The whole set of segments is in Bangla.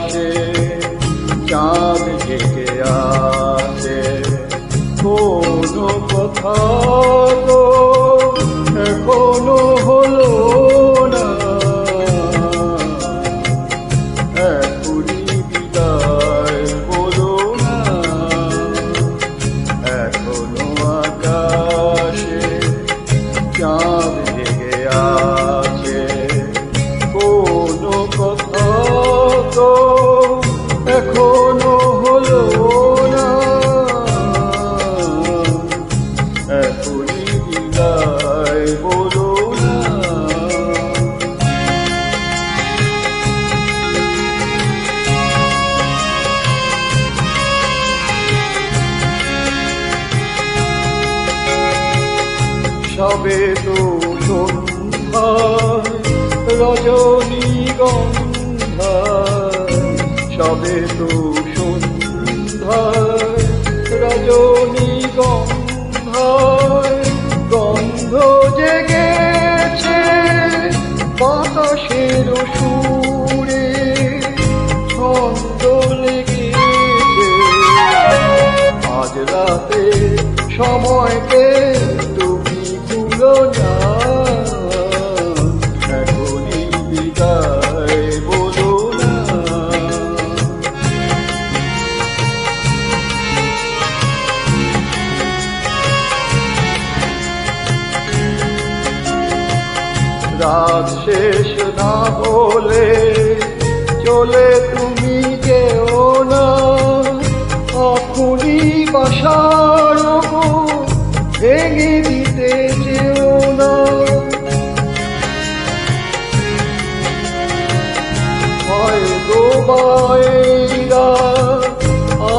আকাশে চাঁদ জেগে আছে, কোনো কথা তো এখনো হলো না। এখনই বিদায় বলো না, এখনো আকাশে চাঁদ জেগে আছে, কোনো কথা তো এখনো হলো না। এখনই বিদায় বলো না। সবে তো সন্ধ্যা রজনীগন্ধা, সবে তো সন্ধ্যা রজনীগন্ধা, গন্ধ জেগেছে বাতাসের সুরে, ছন্দ লেগেছে আজ রাতে সময়কে তুমি ভুলো না। এখনই বিদায় বলো না। রাত শেষ না হলে চলে তুমি যেও না, এখনই বাসার ভেঙে দিতে যেও না। হয়তো বাইরা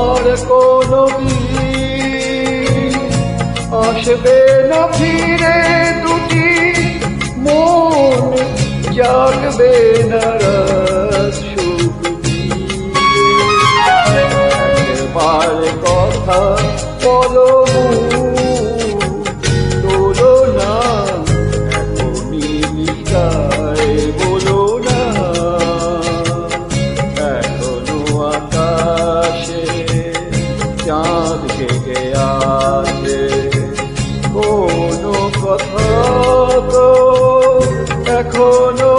আর কোনো দিন আসবে না ফিরে, দুটি মন জাগবে না রাত সুখ দিয়ে। একবার কথা বলো তোলো না, এখনই বিদায় বলো না। এখনো আকাশে চাঁদ জেগে আছে, কোনো কথা তো এখনো